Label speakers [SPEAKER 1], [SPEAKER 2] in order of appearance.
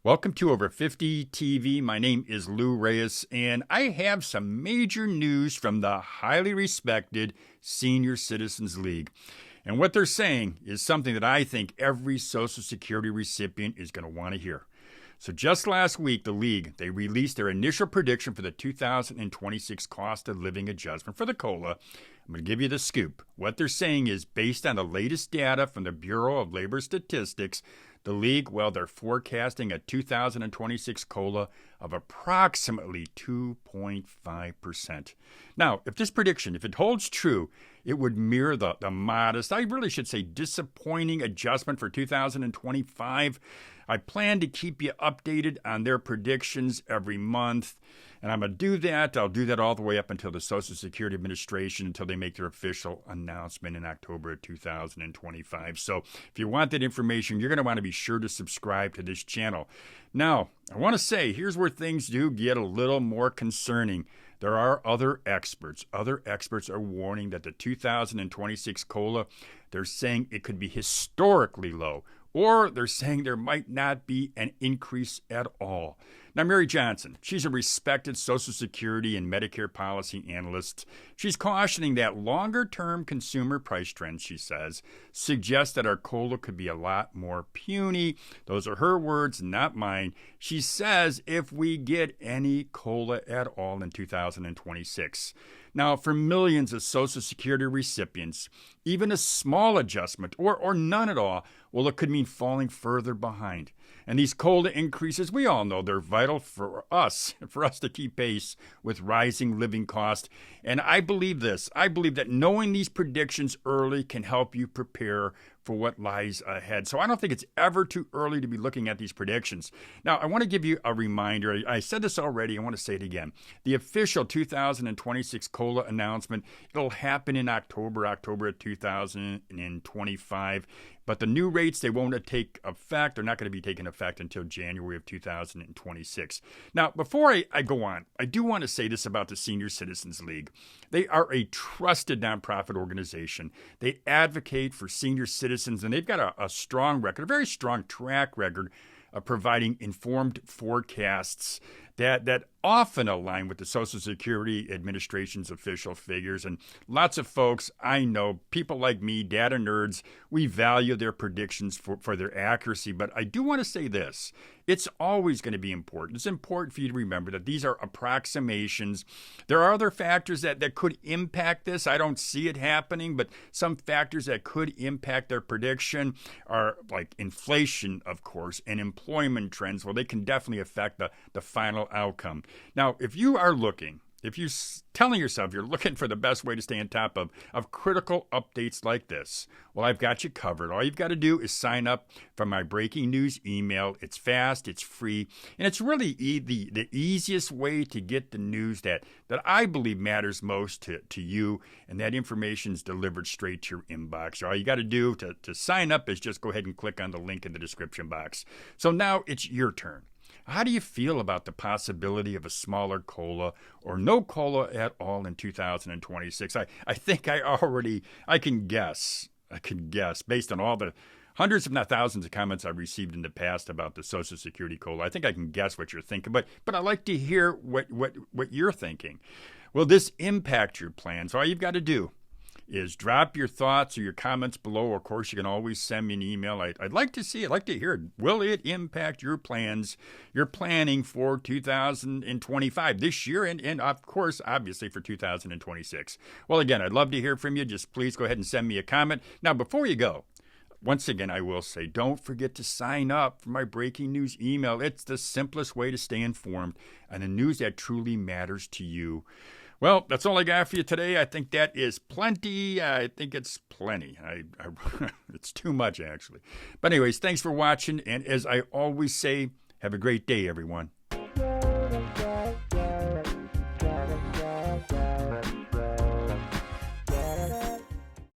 [SPEAKER 1] Welcome to Over 50 TV. My name is Lou Reyes, and I have some major news from the highly respected Senior Citizens League. And what they're saying is something that I think every Social Security recipient is going to want to hear. So just last week, the League, they released their initial prediction for the 2026 cost of living adjustment for the COLA. I'm going to give you the scoop. What they're saying is, based on the latest data from the Bureau of Labor Statistics, the League, well, they're forecasting a 2026 COLA of approximately 2.5%. Now, if this prediction, if it holds true, it would mirror the modest, I really should say disappointing adjustment for 2025. I plan to keep you updated on their predictions every month, and I'm going to do that. I'll do that all the way up until the Social Security Administration, until they make their official announcement in October of 2025. So if you want that information, you're going to want to be sure to subscribe to this channel. Now, I want to say, here's where things do get a little more concerning. There are other experts. Other experts are warning that the 2026 COLA, they're saying it could be historically low, or they're saying there might not be an increase at all. Now, Mary Johnson, she's a respected Social Security and Medicare policy analyst. She's cautioning that longer-term consumer price trends, she says, suggest that our COLA could be a lot more puny. Those are her words, not mine. She says if we get any COLA at all in 2026. Now, for millions of Social Security recipients, even a small adjustment or none at all, well, it could mean falling further behind. And these COLA increases, we all know they're vital for us to keep pace with rising living costs. And I believe this. I believe that knowing these predictions early can help you prepare for what lies ahead. So I don't think it's ever too early to be looking at these predictions. Now, I want to give you a reminder. I said this already. I want to say it again. The official 2026 COLA announcement, it'll happen in October of 2025. But the new rates, they won't take effect. They're not going to be taking effect until January of 2026. Now, before I go on, I do want to say this about the Senior Citizens League. They are a trusted nonprofit organization. They advocate for senior citizens, and they've got a strong record, a very strong track record of providing informed forecasts that often align with the Social Security Administration's official figures. And lots of folks I know, people like me, data nerds, we value their predictions for their accuracy. But I do want to say this. It's always going to be important. It's important for you to remember that these are approximations. There are other factors that could impact this. I don't see it happening, but some factors that could impact their prediction are like inflation, of course, and employment trends. Well, they can definitely affect the final outcome. Now, if you're telling yourself you're looking for the best way to stay on top of critical updates like this, well, I've got you covered. All you've got to do is sign up for my breaking news email. It's fast, it's free, and it's really the easiest way to get the news that I believe matters most to you, and that information is delivered straight to your inbox. So all you got to do to sign up is just go ahead and click on the link in the description box. So now it's your turn. How do you feel about the possibility of a smaller COLA or no COLA at all in 2026? I think I can guess based on all the hundreds, if not thousands of comments I've received in the past about the Social Security COLA. I think I can guess what you're thinking, but I'd like to hear what you're thinking. Will this impact your plans? All you've got to do is drop your thoughts or your comments below. Of course, you can always send me an email. I'd like to see it. I'd like to hear it. Will it impact your plans, your planning for 2025 this year and of course, obviously for 2026? Well, again, I'd love to hear from you. Just please go ahead and send me a comment. Now, before you go, once again, I will say, don't forget to sign up for my breaking news email. It's the simplest way to stay informed on the news that truly matters to you. Well, that's all I got for you today. I think that is plenty. I think it's plenty. It's too much, actually. But anyways, thanks for watching. And as I always say, have a great day, everyone.